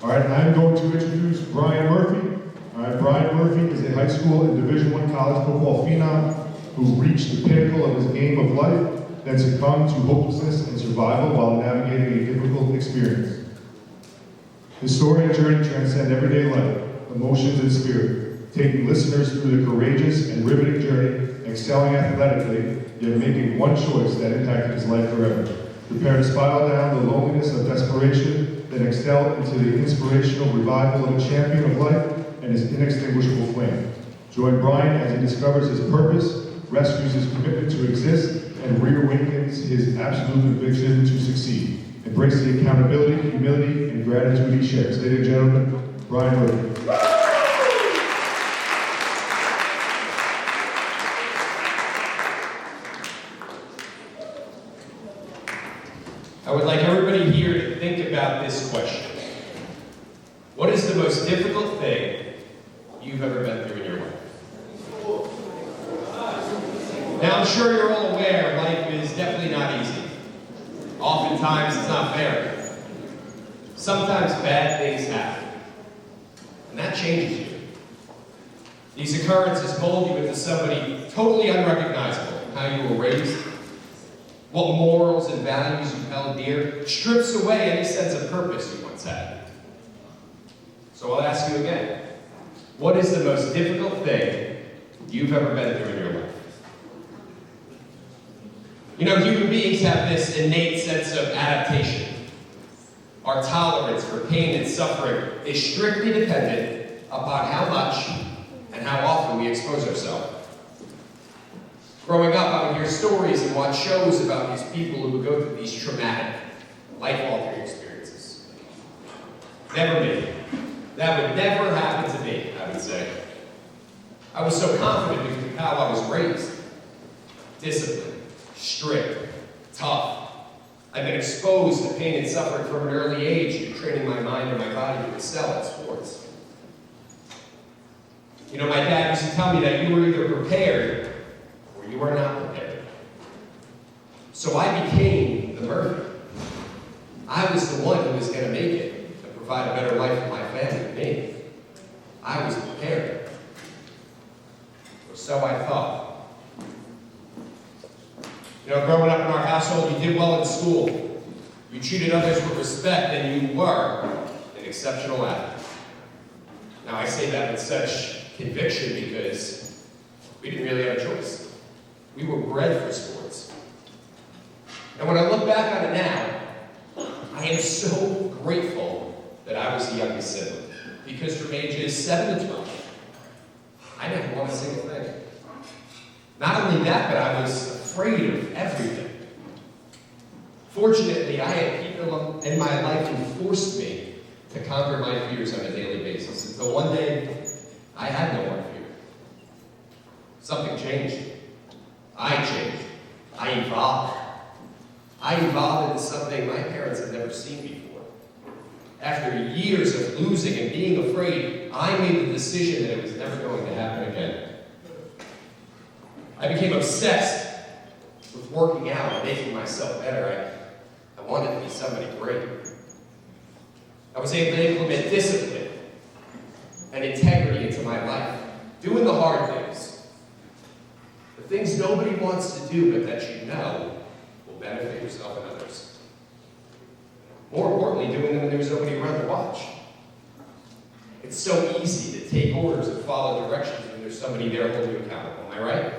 All right, I'm going to introduce Bryan Murphy. All right, Bryan Murphy is a high school and Division I college football phenom who reached the pinnacle of his game of life, then succumbed to hopelessness and survival while navigating a difficult experience. His story and journey transcend everyday life, emotions, and spirit, taking listeners through the courageous and riveting journey, excelling athletically, yet making one choice that impacted his life forever. Prepare to spiral down the loneliness of desperation, then excel into the inspirational revival of a champion of life and his inextinguishable flame. Join Bryan as he discovers his purpose, rescues his commitment to exist, and reawakens his absolute conviction to succeed. Embrace the accountability, humility, and gratitude he shares. Ladies and gentlemen, Bryan Murphy. I would like everybody here to think about this question. What is the most difficult thing you've ever been through in your life? Now, I'm sure you're all aware life is definitely not easy. Oftentimes, it's not fair. Sometimes bad things happen, and that changes you. These occurrences mold you into somebody totally unrecognizable. How you were raised, what morals and values you held dear, strips away any sense of purpose you once had. So I'll ask you again, what is the most difficult thing you've ever been through in your life? You know, human beings have this innate sense of adaptation. Our tolerance for pain and suffering is strictly dependent upon how much and how often we expose ourselves. Growing up, I would hear stories and watch shows about these people who would go through these traumatic, life-altering experiences. Never me. That would never happen to me, I would say. I was so confident because of how I was raised. Disciplined, strict, tough. I've been exposed to pain and suffering from an early age and training my mind and my body to excel at sports. You know, my dad used to tell me that you were either prepared or you were not prepared. So I became the Murphy. I was the one who was going to make it and provide a better life for my family and me. I was prepared. Or so I thought. You know, growing up in our household, you did well in school. You treated others with respect, and you were an exceptional athlete. Now, I say that with such conviction because we didn't really have a choice. We were bred for sports. And when I look back on it now, I am so grateful that I was the youngest sibling. Because from ages 7 to 12, I never won a single thing. Not only that, but I was afraid of everything. Fortunately, I had people in my life who forced me to conquer my fears on a daily basis. Until one day, I had no more fear. Something changed. I changed. I evolved. I evolved into something my parents had never seen before. After years of losing and being afraid, I made the decision that it was never going to happen again. I became obsessed with working out and making myself better. I wanted to be somebody great. I was able to implement discipline and integrity into my life, doing the hard things. The things nobody wants to do, but that you know will benefit yourself and others. More importantly, doing them when there's nobody around to watch. It's so easy to take orders and follow directions when there's somebody there holding you accountable. Am I right?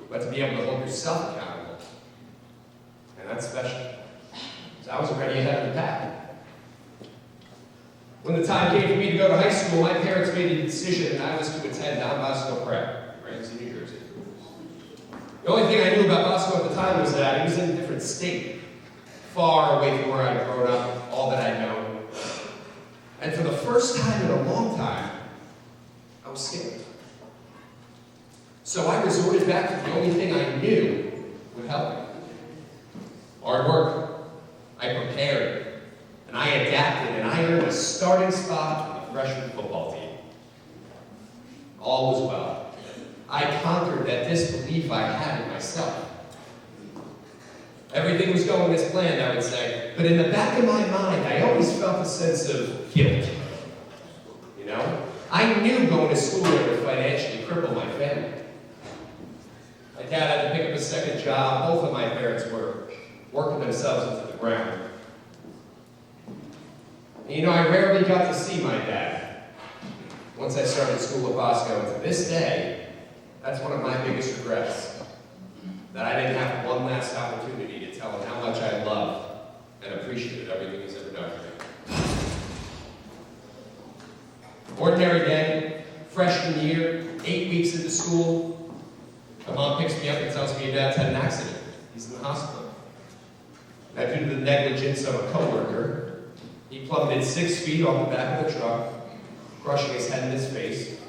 But to be able to hold yourself accountable, and that's special. So I was already ahead of the pack. When the time came for me to go to high school, my parents made a decision that I was to attend Don Bosco Prep, right in New Jersey. The only thing I knew about Bosco at the time was that it was in a different state, far away from where I'd grown up, all that I'd known. And for the first time in a long time, I was scared. So I resorted back to the only thing I knew would help me. Hard work. I prepared. And I adapted, and I earned a starting spot on the freshman football team. All was well. I conquered that disbelief I had in myself. Everything everything was going as planned, I would say. But in the back of my mind, I always felt a sense of guilt. You know? I knew going to school would financially cripple my family. My dad had to pick up a second job. Both of my parents were working themselves into the ground. And, you know, I rarely got to see my dad once I started school at Bosco. And to this day, that's one of my biggest regrets. That I didn't have one last opportunity to tell him how much I loved and appreciated everything he's ever done for me. Ordinary day, freshman year, 8 weeks into school. My mom picks me up and tells me your dad's had an accident. He's in the hospital. Now, due to the negligence of a coworker, he plummeted 6 feet off the back of the truck, crushing his head and his face.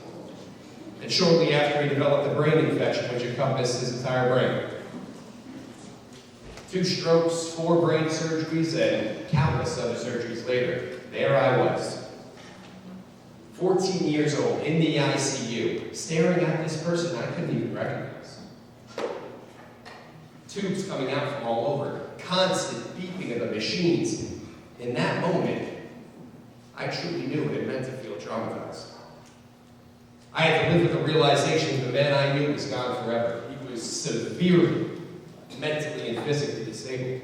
And shortly after, he developed a brain infection which encompassed his entire brain. 2 strokes, 4 brain surgeries, and countless other surgeries later, there I was. 14 years old, in the ICU, staring at this person I couldn't even recognize. Tubes coming out from all over, constant beeping of the machines. In that moment, I truly knew what it meant to feel traumatized. I had to live with the realization that the man I knew was gone forever. He was severely, mentally and physically disabled.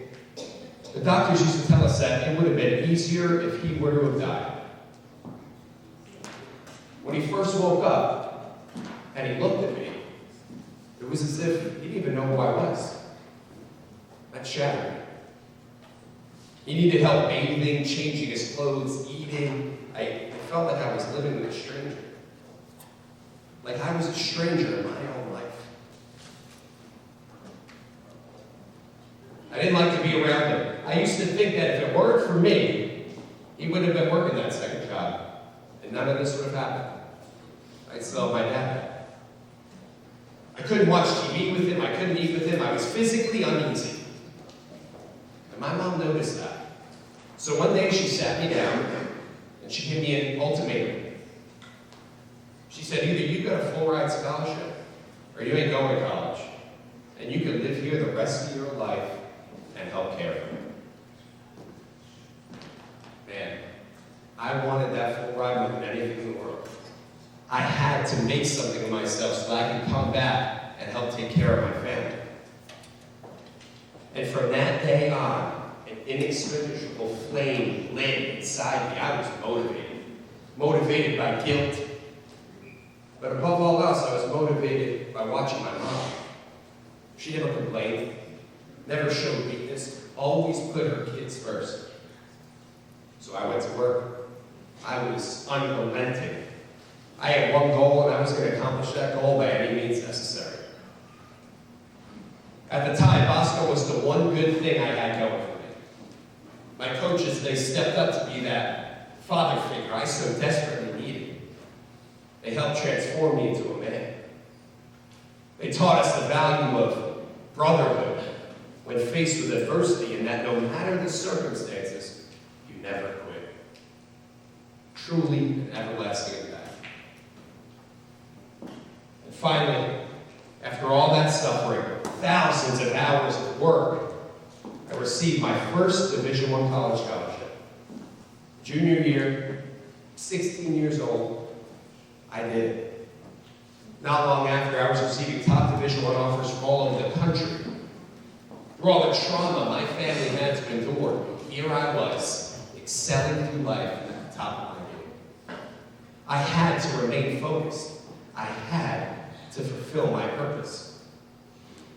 The doctors used to tell us that it would have been easier if he were to have died. When he first woke up and he looked at me, it was as if he didn't even know who I was. That shattered me. He needed help bathing, changing his clothes, eating. I felt like I was living with a stranger. Like I was a stranger in my own life. I didn't like to be around him. I used to think that if it weren't for me, he would have been working that second job, and none of this would have happened. I'd still have my dad back. I couldn't watch TV with him. I couldn't eat with him. I was physically uneasy. And my mom noticed that. So one day she sat me down, and she gave me an ultimatum. She said, either you got a full-ride scholarship, or you ain't going to college. And you can live here the rest of your life and help care for me. Man, I wanted that full ride more than anything in the world. I had to make something of myself so that I could come back and help take care of my family. And from that day on, an inextinguishable flame lit inside me. I was motivated. Motivated by guilt. But above all else, I was motivated by watching my mom. She never complained, never showed weakness, always put her kids first. So I went to work. I was unrelenting. I had one goal, and I was going to accomplish that goal by any means necessary. At the time, Bosco was the one good thing I had going for me. My coaches, they stepped up to be that father figure I so desperately needed. They helped transform me into a man. They taught us the value of brotherhood when faced with adversity, and that no matter the circumstances, you never quit. Truly an everlasting impact. And finally, after all that suffering, thousands of hours of work, I received my first Division I college scholarship. Junior year, 16 years old, I did it. Not long after, I was receiving top Division I offers from all over the country. Through all the trauma my family had to endure, here I was, excelling through life at the top of my game. I had to remain focused. I had to fulfill my purpose.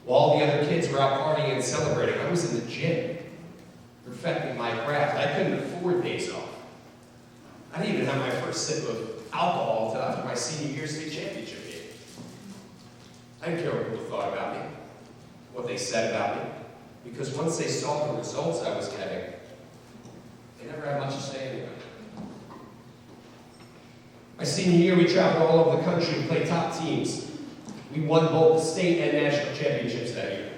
While the other kids were out partying and celebrating, I was in the gym, perfecting my craft. I couldn't afford days off. I didn't even have my first sip of alcohol until after my senior year state championship game. I didn't care what people thought about me, what they said about me, because once they saw the results I was getting, they never had much to say anyway. My senior year, we traveled all over the country to play top teams. We won both the state and national championships that year.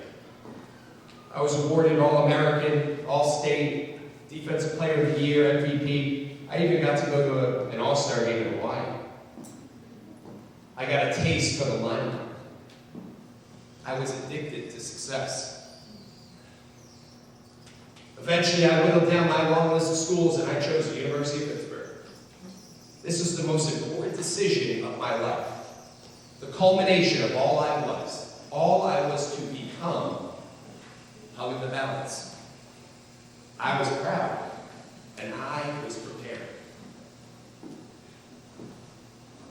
I was awarded All-American, All-State, Defensive Player of the Year, MVP. I even got to go to an all-star game in Hawaii. I got a taste for the limelight. I was addicted to success. Eventually, I whittled down my long list of schools and I chose the University of Pittsburgh. This was the most important decision of my life. The culmination of all I was to become, hung in the balance. I was proud, and I was prepared.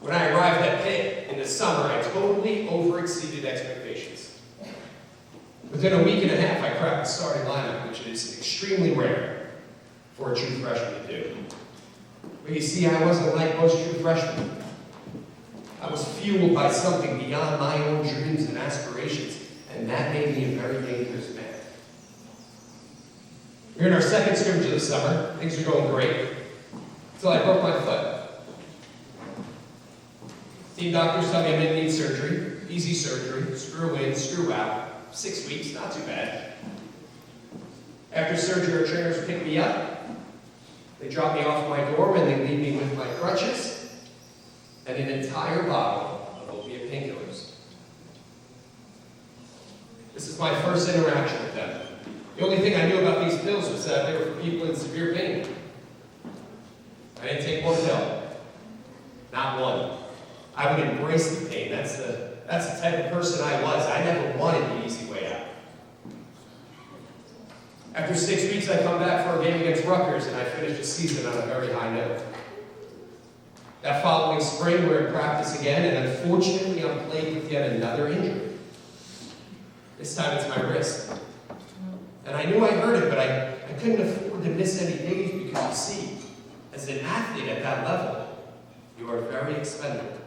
When I arrived at Pitt in the summer, I totally overexceeded expectations. Within a week and a half, I cracked the starting lineup, which is extremely rare for a true freshman to do. But you see, I wasn't like most true freshmen. I was fueled by something beyond my own dreams and aspirations, and that made me a very dangerous man. We're in our second scrimmage of the summer. Things are going great, until I broke my foot. Team doctors tell me I'm going to need surgery. Easy surgery, screw in, screw out. 6 weeks, not too bad. After surgery, our trainers pick me up. They drop me off my dorm and they leave me with my crutches and an entire bottle of opiate painkillers. This is my first interaction with them. The only thing I knew about these pills was that they were for people in severe pain. I didn't take one pill. Not one. I would embrace the pain. That's the type of person I was. I never wanted the easy way out. After 6 weeks, I come back for a game against Rutgers, and I finish the season on a very high note. That following spring, we're in practice again, and unfortunately, I'm plagued with yet another injury. This time, it's my wrist. And I knew I hurt it, but I couldn't afford to miss any days because, you see, as an athlete at that level, you are very expendable.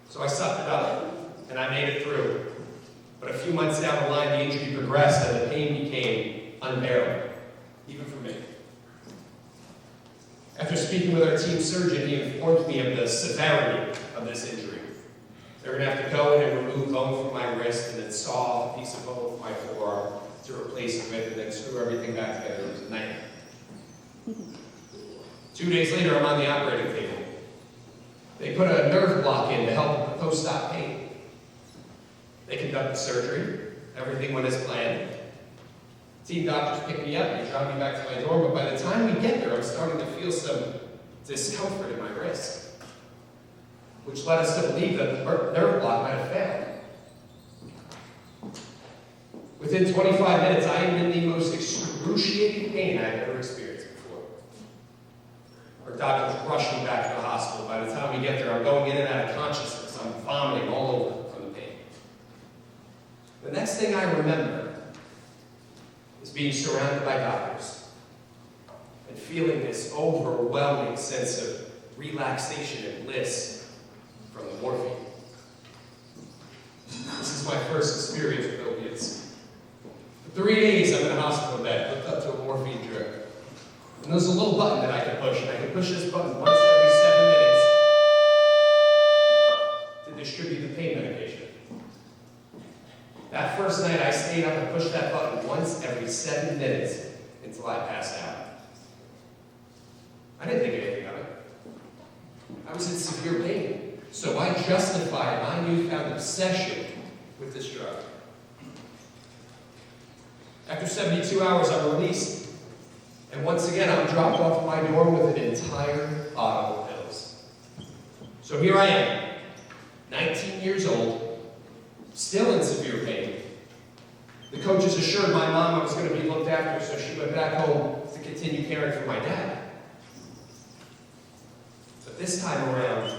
So I sucked it up, and I made it through. But a few months down the line, the injury progressed, and the pain became unbearable, even for me. After speaking with our team surgeon, he informed me of the severity of this injury. They're going to have to go in and remove bone from my wrist, and then saw off a piece of bone from my forearm to replace it with, and then screw everything back together. It was a nightmare. 2 days later, I'm on the operating table. They put a nerve block in to help with the post-op pain. They conduct the surgery. Everything went as planned. Team doctors pick me up and they drive me back to my dorm, but by the time we get there, I'm starting to feel some discomfort in my wrist, which led us to believe that the nerve block might have failed. Within 25 minutes, I am in the most excruciating pain I've ever experienced before. Our doctors rush me back to the hospital. By the time we get there, I'm going in and out of consciousness. I'm vomiting all over from the pain. The next thing I remember is being surrounded by doctors and feeling this overwhelming sense of relaxation and bliss from the morphine. This is my first experience with opiates. For 3 days, I'm in a hospital bed, hooked up to a morphine drip. And there's a little button that I can push, and I can push this button once every 7 minutes to distribute the pain medication. That first night, I stayed up and pushed that button once every 7 minutes until I passed out. I didn't think anything of it. I was in severe pain, so I justified my newfound obsession with this drug. After 72 hours, I'm released. And once again, I'm dropped off of my dorm with an entire bottle of pills. So here I am, 19 years old, still in severe pain. The coaches assured my mom I was going to be looked after, so she went back home to continue caring for my dad. But this time around,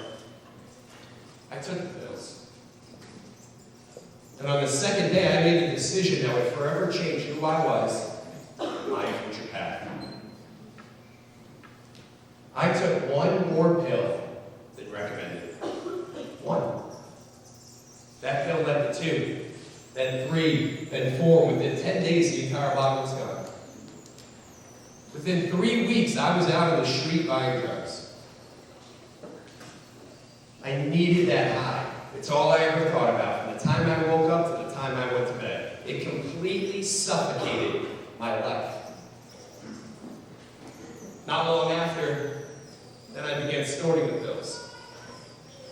I took the pills. And on the second day, I made a decision that would forever change who I was, my future path. I took one more pill than recommended. One. That pill led to 2, then 3, then 4. Within 10 days, the entire bottle was gone. Within 3 weeks, I was out on the street buying drugs. I needed that high. It's all I ever thought about, from the time I woke up to the time I went to bed. It completely suffocated my life. Not long after, then I began snorting the pills.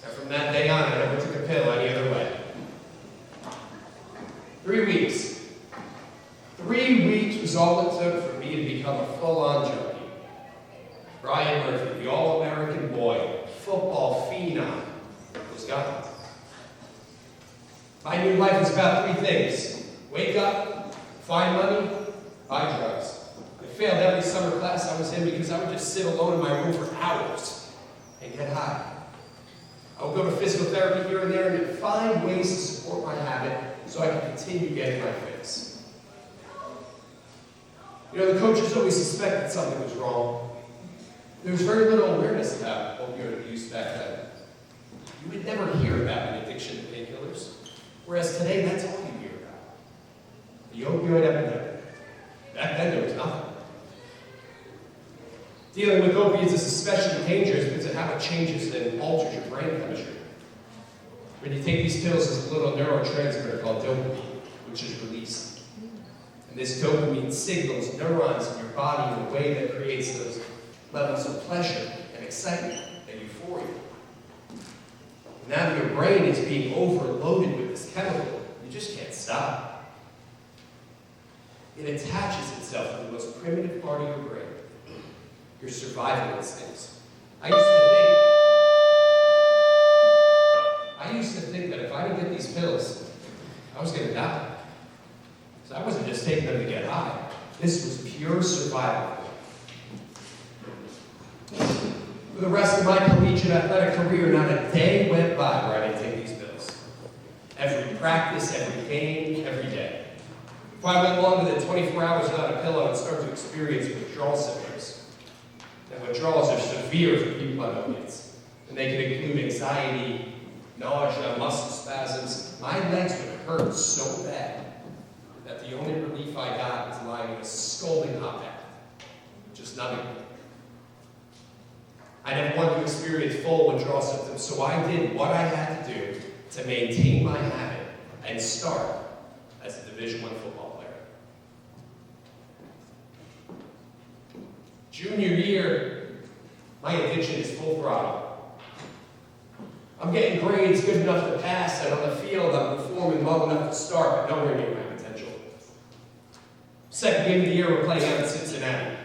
And from that day on, I never took a pill any other way. 3 weeks. 3 3 weeks was all it took for me to become a full-on junkie. Bryan Murphy, the all-American boy, football phenom, was gone. My new life was about 3 things: wake up, find money, buy drugs. I failed every summer class I was in because I would just sit alone in my room for hours and get high. I would go to physical therapy here and there and find ways to support my habit so I could continue getting my fix. You know, the coaches always suspected something was wrong. There was very little awareness about opioid abuse back then. You would never hear about an addiction to painkillers, whereas today that's all you hear about. The opioid epidemic. Back then there was nothing. Dealing with opiates is especially dangerous because of how it changes and alters your brain chemistry. When you take these pills, there's a little neurotransmitter called dopamine, which is released. And this dopamine signals neurons in your body in a way that creates those levels of pleasure and excitement and euphoria. Now that your brain is being overloaded with this chemical, you just can't stop. It attaches itself to the most primitive part of your brain, your survival instincts. I used to think that if I didn't get these pills, I was going to die. So I wasn't just taking them to get high. This was pure survival. For the rest of my collegiate athletic career, not a day went by where I didn't take these pills. Every practice, every game, every day. If I went longer than 24 hours without a pill, I would start to experience withdrawal symptoms. And withdrawals are severe for people on opiates. And they can include anxiety, nausea, muscle spasms. My legs would hurt so bad that the only relief I got was lying in a scalding hot bath, just numbing me. I never wanted to experience full withdrawal symptoms, so I did what I had to do to maintain my habit and start as a Division I football player. Junior year, my addiction is full throttle. I'm getting grades good enough to pass, and on the field I'm performing well enough to start, but nowhere near my potential. Second game of the year, we're playing out in Cincinnati.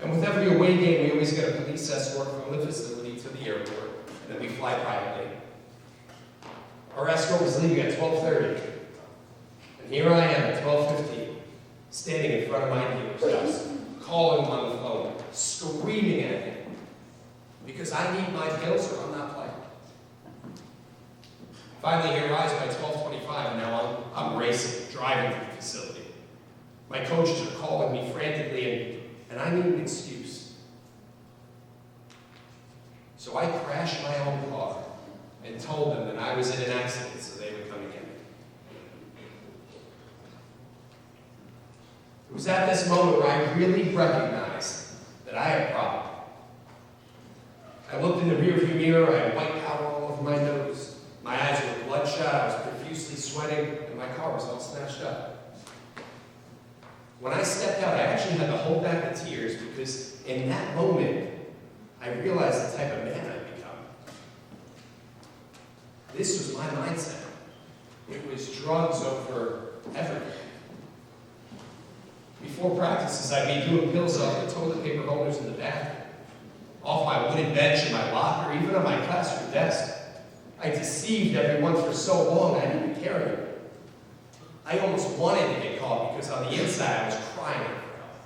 And with every away game, we always get a police escort from the facility to the airport, and then we fly privately. Our escort was leaving at 12:30, and here I am at 12:15, standing in front of my dealer's house, calling him on the phone, screaming at him, because I need my pills or I'm not playing. Finally, he arrives by 12:25, and now I'm racing, driving to the facility. My coaches are calling me frantically, and I need an excuse. So I crashed my own car and told them that I was in an accident so they would come and get me. It was at this moment where I really recognized that I had a problem. I looked in the rearview mirror, I had white powder all over my nose. My eyes were bloodshot, I was profusely sweating, and my car was all smashed up. When I stepped out, I actually had to hold back the tears because in that moment, I realized the type of man I'd become. This was my mindset. It was drugs over everything. Before practices, I'd be doing pills off the toilet paper holders in the bathroom, off my wooden bench in my locker, even on my classroom desk. I deceived everyone for so long, I didn't care anymore. I almost wanted to get caught because on the inside I was crying for help.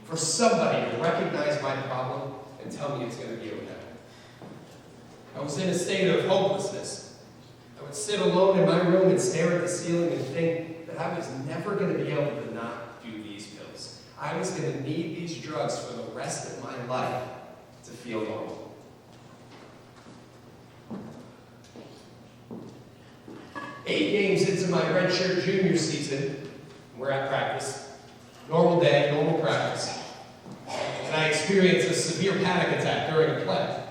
For somebody to recognize my problem and tell me it's going to be okay. I was in a state of hopelessness. I would sit alone in my room and stare at the ceiling and think that I was never going to be able to not do these pills. I was going to need these drugs for the rest of my life to feel normal. Eight games into my redshirt junior season, we're at practice. Normal day, normal practice. And I experienced a severe panic attack during a play.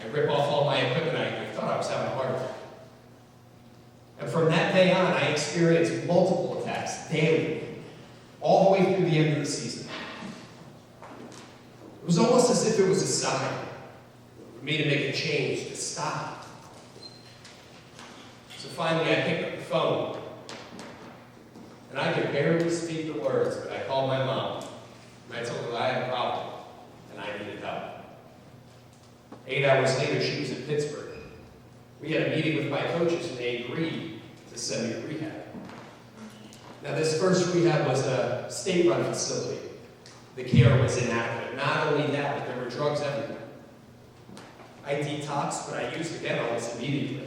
I rip off all my equipment. I thought I was having a heart attack. And from that day on, I experienced multiple attacks daily, all the way through the end of the season. It was almost as if it was a sign for me to make a change, to stop. So finally, I picked up the phone. And I could barely speak the words, but I called my mom. And I told her that I had a problem, and I needed help. 8 hours later, she was in Pittsburgh. We had a meeting with my coaches, and they agreed to send me to rehab. Now, this first rehab was a state-run facility. The care was inadequate. Not only that, but there were drugs everywhere. I detoxed, but I used again almost immediately.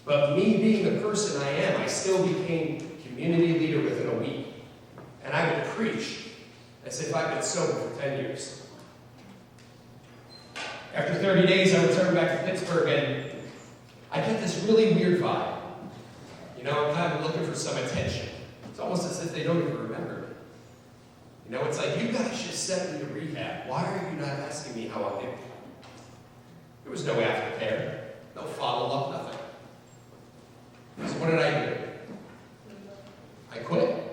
But me being the person I am, I still became community leader within a week. And I would preach as if I'd been sober for 10 years. After 30 days, I returned back to Pittsburgh, and I get this really weird vibe. You know, I'm kind of looking for some attention. It's almost as if they don't even remember me. You know, it's like, you guys just sent me to rehab. Why are you not asking me how I'm doing? There was no aftercare, no follow-up, nothing. So what did I do? I quit.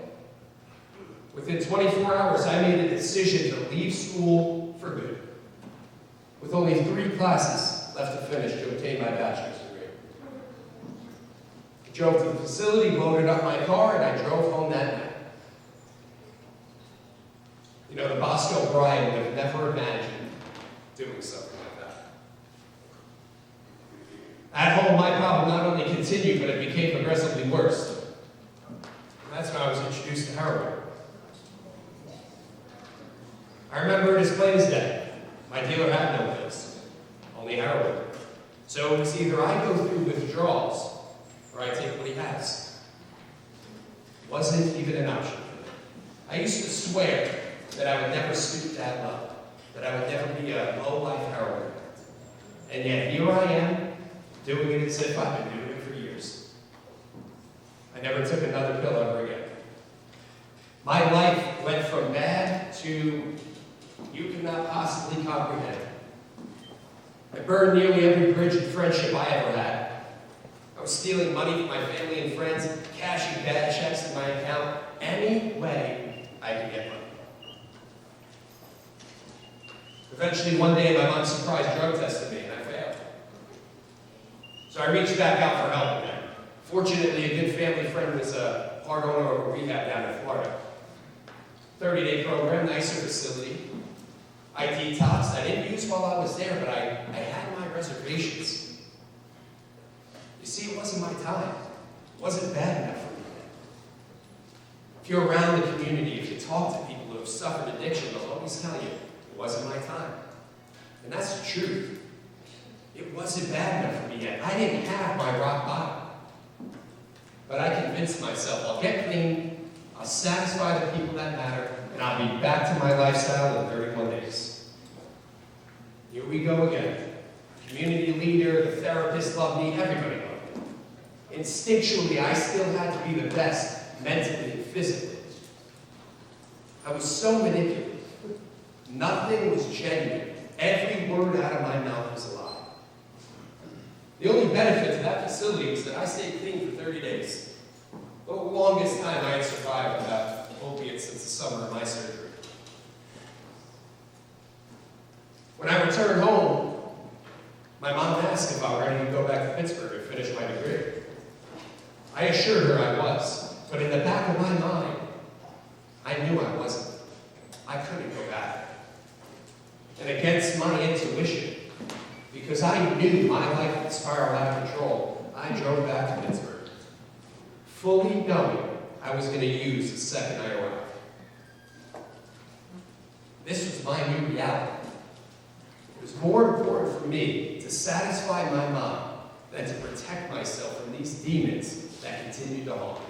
Within 24 hours, I made a decision to leave school for good. With only 3 classes left to finish to obtain my bachelor's degree. I drove to the facility, loaded up my car, and I drove home that night. You know, the Bosco Bryan would have never imagined doing something like that. At home, my problem not only continued, but it became progressively worse. And that's when I was introduced to heroin. I remember it as plain as day. My dealer had no pills, only heroin. So it was either I go through withdrawals, or I take what he has. Wasn't even an option. I used to swear that I would never stoop that low, that I would never be a low-life heroin addict. And yet here I am, doing it as if I've been doing it for years. I never took another pill ever again. My life went from bad to you cannot possibly comprehend. I burned nearly every bridge of friendship I ever had. I was stealing money from my family and friends, cashing bad checks in my account, any way I could get money. Eventually, one day, my mom surprise drug tested me, and I failed. So I reached back out for help again. Fortunately, a good family friend was a part owner of a rehab down in Florida. 30-day program, nicer facility. I detoxed. I didn't use while I was there, but I had my reservations. You see, it wasn't my time. It wasn't bad enough for me. If you're around the community, if you talk to people who have suffered addiction, they'll always tell you, it wasn't my time. And that's the truth. It wasn't bad enough for me yet. I didn't have my rock bottom. But I convinced myself, I'll get clean, I'll satisfy the people that matter, and I'll be back to my lifestyle in 31 days. Here we go again. Community leader, the therapist loved me, everybody loved me. Instinctually, I still had to be the best, mentally and physically. I was so manipulative. Nothing was genuine. Every word out of my mouth was a lie. The only benefit to that facility was that I stayed clean for 30 days. The longest time I had survived without opiates since the summer of my surgery. When I returned home, my mom asked if I were ready to go back to Pittsburgh and finish my degree. I assured her I was, but in the back of my mind, I knew I wasn't. I couldn't go back. And against my intuition, because I knew my life would spiral out of control, I drove back to Pittsburgh, fully knowing I was going to use the second I arrived. This was my new reality. It was more important for me to satisfy my mom than to protect myself from these demons that continued to haunt me.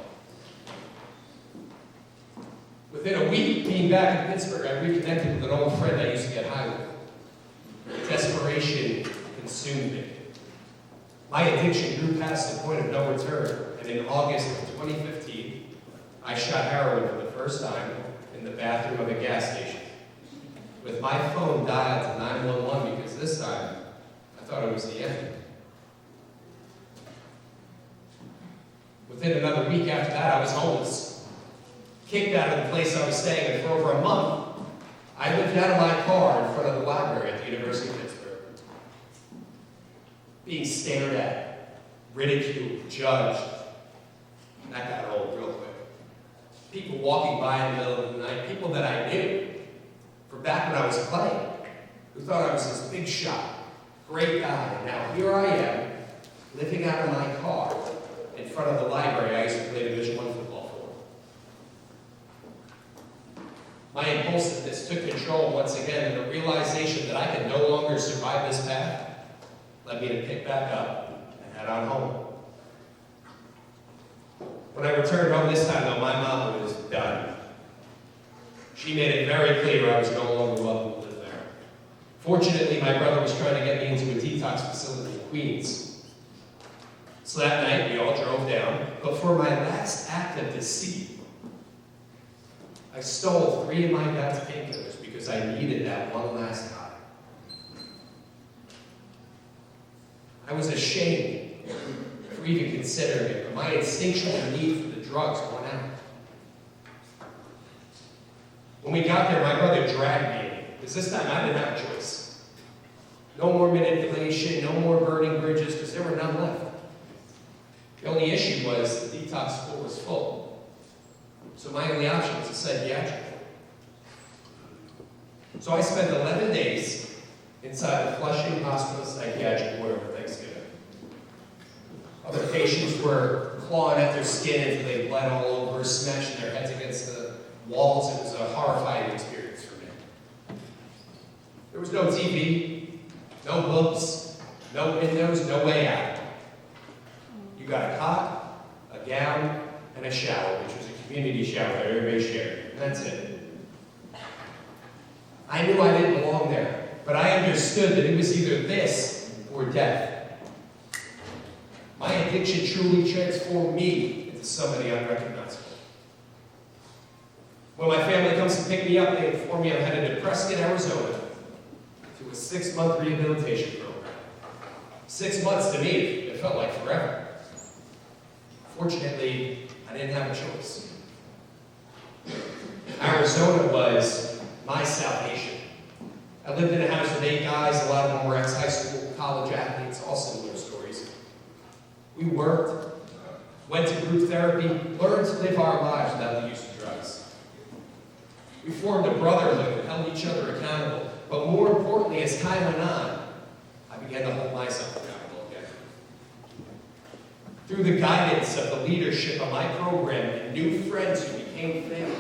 Within a week, being back in Pittsburgh, I reconnected with an old friend I used to get high with. Desperation consumed me. My addiction grew past the point of no return, and in August of 2015, I shot heroin for the first time in the bathroom of a gas station, with my phone dialed to 911 because this time, I thought it was the end. Within another week after that, I was homeless. Kicked out of the place I was staying in for over a month. I lived out of my car in front of the library at the University of Pittsburgh. Being stared at, ridiculed, judged. And that got old real quick. people walking by in the middle of the night, people that I knew from back when I was playing, who thought I was this big shot, great guy. And now here I am, living out of my car in front of the library I used to play Division I football for. My impulsiveness took control once again, and the realization that I could no longer survive this path led me to pick back up and head on home. When I returned home this time, though, my mom was done. She made it very clear I was no longer welcome to live there. Fortunately, my brother was trying to get me into a detox facility in Queens. So that night, we all drove down, but for my last act of deceit, I stole 3 of my dad's painkillers because I needed that one last high. I was ashamed for even considering it, but my instinctual need for the drugs won out. When we got there, my brother dragged me in, because this time I didn't have a choice. No more manipulation, no more burning bridges, because there were none left. The only issue was the detox floor was full. So my only option was a psychiatric. So I spent 11 days inside the Flushing Hospital psychiatric ward over Thanksgiving. Other patients were clawing at their skin until they bled all over, smashing their heads against the walls. It was a horrifying experience for me. There was no TV, no books, no windows, no way out. You got a cot, a gown, and a shower, which was a community shower that everybody shared. And that's it. I knew I didn't belong there, but I understood that it was either this or death. My addiction truly transformed me into somebody unrecognizable. When my family comes to pick me up, they inform me I'm headed to Prescott, Arizona, to a 6-month rehabilitation program. 6 months to me, it felt like forever. Fortunately, I didn't have a choice. Arizona was my salvation. I lived in a house with 8 guys, a lot of them were ex-high school, college athletes, all similar stories. We worked, went to group therapy, learned to live our lives without the use of drugs. We formed a brotherhood and held each other accountable, but more importantly, as time went on, I began to hold myself accountable again. Through the guidance of the leadership of my program and new friends who became family,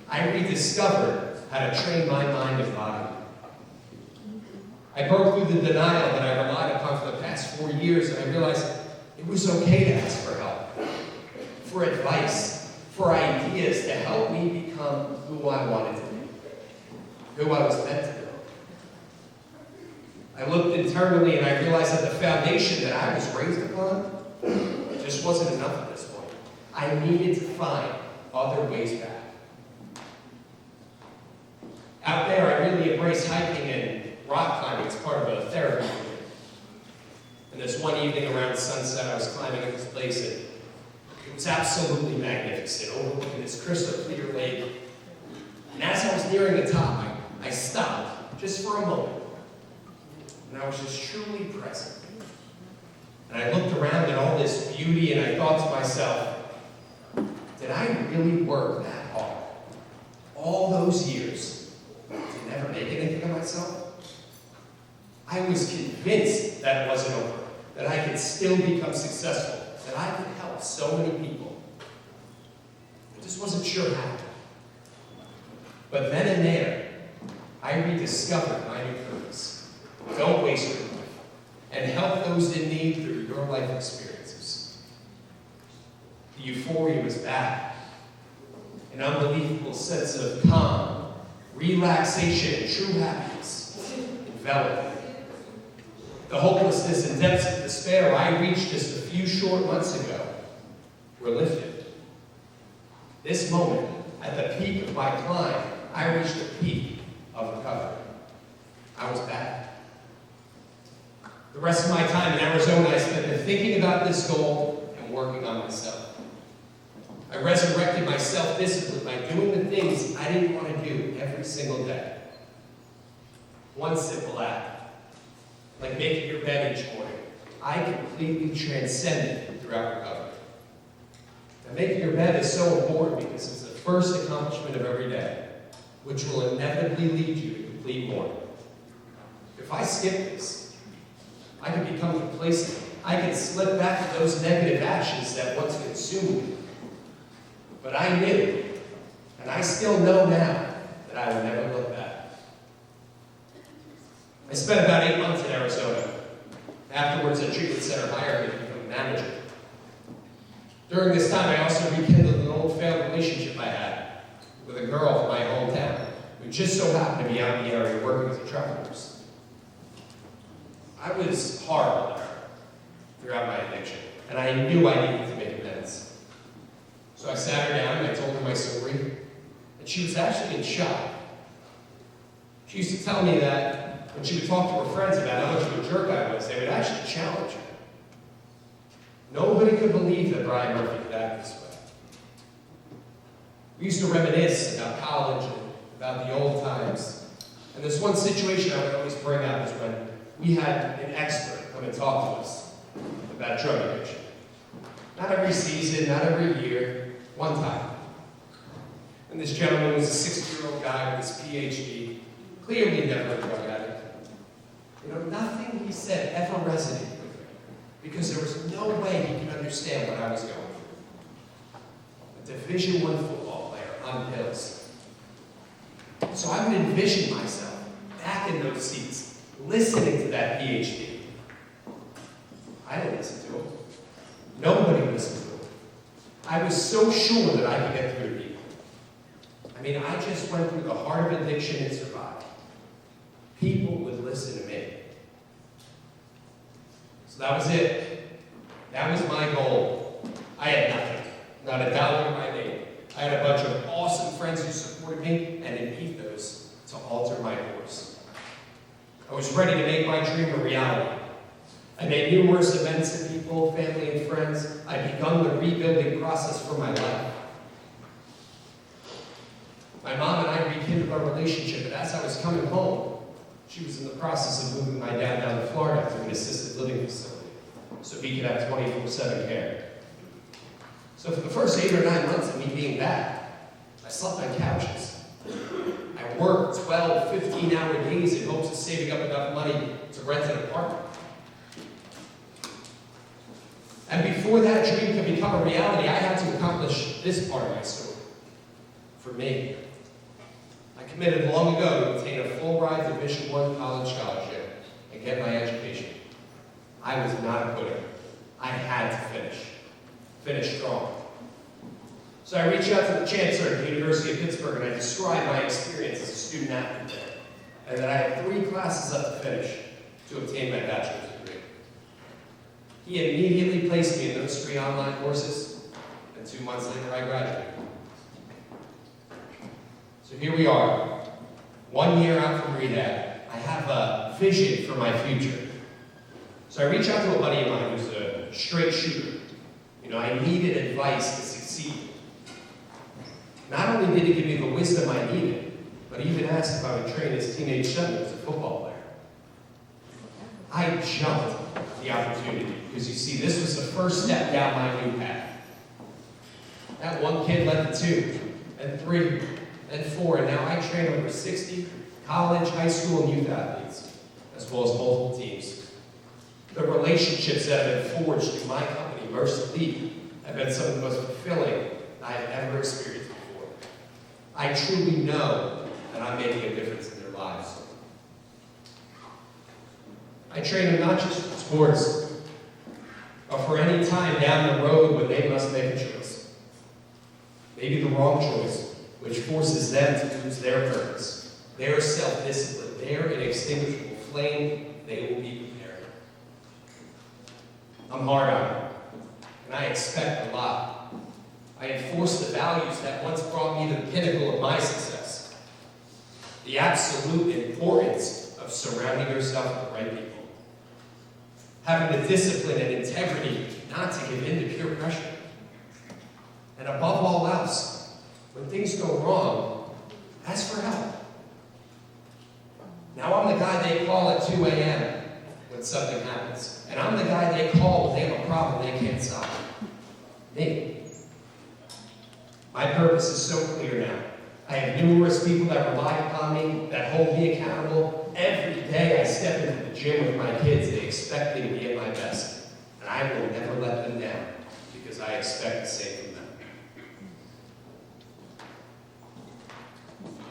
I rediscovered how to train my mind and body. I broke through the denial that I relied upon for the past 4 years, and I realized it was okay to ask for help, for advice, for ideas to help me become who I wanted to be, who I was meant to be. I looked internally and I realized that the foundation that I was raised upon just wasn't enough at this point. I needed to find other ways back. Out there, I really embraced hiking and rock climbing as part of a therapy for me. And this one evening around sunset, I was climbing in this place, and it was absolutely magnificent, overlooking this crystal clear lake. And as I was nearing the top, I stopped just for a moment. And I was just truly present. And I looked around at all this beauty, and I thought to myself, did I really work that hard all those years to never make anything of myself? I was convinced that it wasn't over, that I could still become successful, that I could help so many people. I just wasn't sure how. But then and there, I rediscovered my new purpose. Don't waste your life, and help those in need through your life experiences. The euphoria was back. An unbelievable sense of calm, relaxation, and true happiness enveloped me. The hopelessness and depths of despair I reached just a few short months ago were lifted. This moment, at the peak of my climb, I reached the peak of recovery. I was back. The rest of my time in Arizona, I spent thinking about this goal and working on myself. I resurrected my self-discipline by doing the things I didn't want to do every single day. One simple act, like making your bed each morning, I completely transcended throughout recovery. Now, making your bed is so important because it's the first accomplishment of every day, which will inevitably lead you to complete more. If I skip this, I can become complacent. I can slip back to those negative actions that once consumed me. But I knew, and I still know now, that I would never look back. I spent about 8 months in Arizona. Afterwards, a treatment center hired me to become a manager. During this time, I also rekindled an old failed relationship I had with a girl from my hometown who just so happened to be out in the area working as a travel nurse. I was horrible to her throughout my addiction, and I knew I needed to make amends. So I sat her down and I told her my story, and she was actually in shock. She used to tell me that when she would talk to her friends about how much of a jerk I was, they would actually challenge her. Nobody could believe that Bryan Murphy could act this way. We used to reminisce about college and about the old times. And this one situation I would always bring up is when we had an expert come and talk to us about drug addiction. Not every season, not every year, one time. And this gentleman was a 60-year-old guy with his PhD, clearly never a drug addict. You know, nothing he said ever resonated with me, because there was no way he could understand what I was going through. A Division I football player on pills. So I would envision myself back in those seats, listening to that PhD. I didn't listen to him. Nobody listened to him. I was so sure that I could get through to people. I mean, I just went through the heart of addiction and survived. People would listen to me. So that was it. That was my goal. I had nothing. Not a dollar in my name. I had a bunch of awesome friends who supported me and an ethos to alter my course. I was ready to make my dream a reality. I made numerous events to people, family, and friends. I'd begun the rebuilding process for my life. My mom and I rekindled our relationship, but as I was coming home, she was in the process of moving my dad down to Florida to an assisted living facility so he could have 24/7 care. So for the first 8 or 9 months of me being back, I slept on couches. I worked 12, 15-hour days in hopes of saving up enough money to rent an apartment. And before that dream could become a reality, I had to accomplish this part of my story. For me, I committed long ago to obtain a full-ride Division I college scholarship and get my education. I was not a quitter. I had to finish strong. So I reached out to the chancellor at the University of Pittsburgh and I described my experience as a student athlete there, and that I had 3 classes up to finish to obtain my bachelor's degree. He immediately placed me in those 3 online courses, and 2 months later I graduated. So here we are, 1 year out from rehab. I have a vision for my future. So I reached out to a buddy of mine who's a straight shooter. You know, I needed advice to succeed. Not only did he give me the wisdom I needed, but he even asked if I would train his teenage son as a football player. I jumped at the opportunity, because you see, this was the first step down my new path. That one kid led to 2, and 3, and 4, and now I train over 60 college, high school, and youth athletes, as well as multiple teams. The relationships that have been forged through my company, MurphSpeaks, have been some of the most fulfilling I have ever experienced before. I truly know that I'm making a difference in their lives. I train them not just for sports, but for any time down the road when they must make a choice. Maybe the wrong choice, which forces them to lose their purpose, their self-discipline, their inextinguishable flame. They will be prepared. I'm hard on it, and I expect a lot. I enforce the values that once brought me to the pinnacle of my success. The absolute importance of surrounding yourself with the right people. Having the discipline and integrity not to give in to peer pressure. And above all else, when things go wrong, ask for help. Now I'm the guy they call at 2 a.m. when something happens. And I'm the guy they call when they have a problem they can't solve. Me. My purpose is so clear. people that rely upon me, that hold me accountable. Every day I step into the gym with my kids, they expect me to be at my best. And I will never let them down, because I expect the same from them.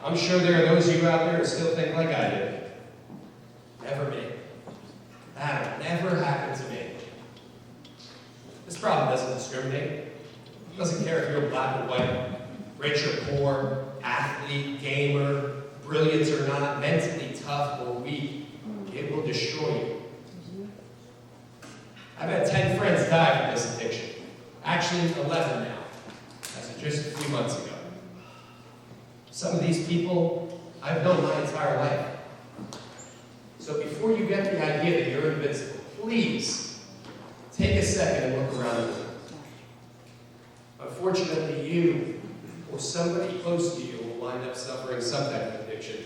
I'm sure there are those of you out there who still think like I do. Never me. That'll never happen to me. This problem doesn't discriminate. It doesn't care if you're black or white, rich or poor, athlete, gamer, brilliant or not, mentally tough or weak. It will destroy you. I've had 10 friends die from this addiction. Actually, 11 now, as of just a few months ago. Some of these people I've known my entire life. So before you get the idea that you're invincible, please take a second and look around the room. Unfortunately, you or somebody close to you will wind up suffering some type of addiction.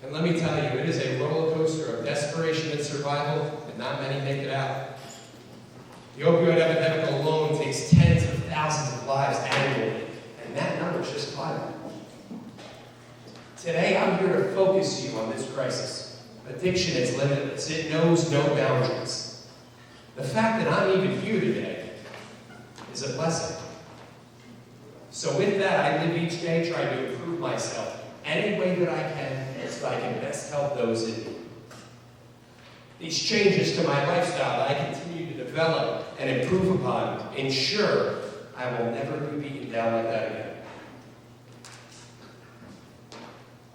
And let me tell you, it is a roller coaster of desperation and survival, and not many make it out. The opioid epidemic alone takes tens of thousands of lives annually, and that number is just climbing. Today, I'm here to focus you on this crisis. Addiction is limitless. It knows no boundaries. The fact that I'm even here today is a blessing. So with that, I live each day trying to improve myself any way that I can so I can best help those in need. These changes to my lifestyle that I continue to develop and improve upon ensure I will never be beaten down like that again.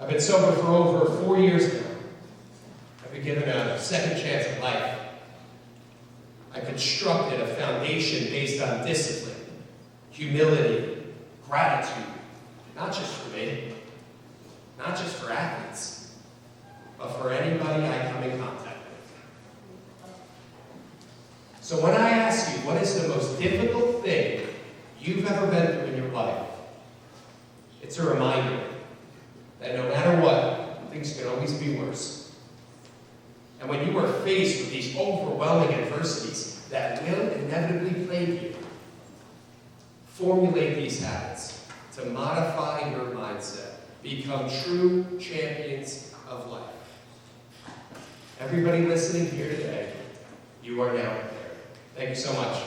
I've been sober for over 4 years now. I've been given a second chance at life. I constructed a foundation based on discipline, humility, gratitude, not just for me, not just for athletes, but for anybody I come in contact with. So when I ask you, what is the most difficult thing you've ever been through in your life? It's a reminder that no matter what, things can always be worse. And when you are faced with these overwhelming adversities that will inevitably plague you, formulate these habits to modify your mindset. Become true champions of life. Everybody listening here today, you are now prepared. Thank you so much.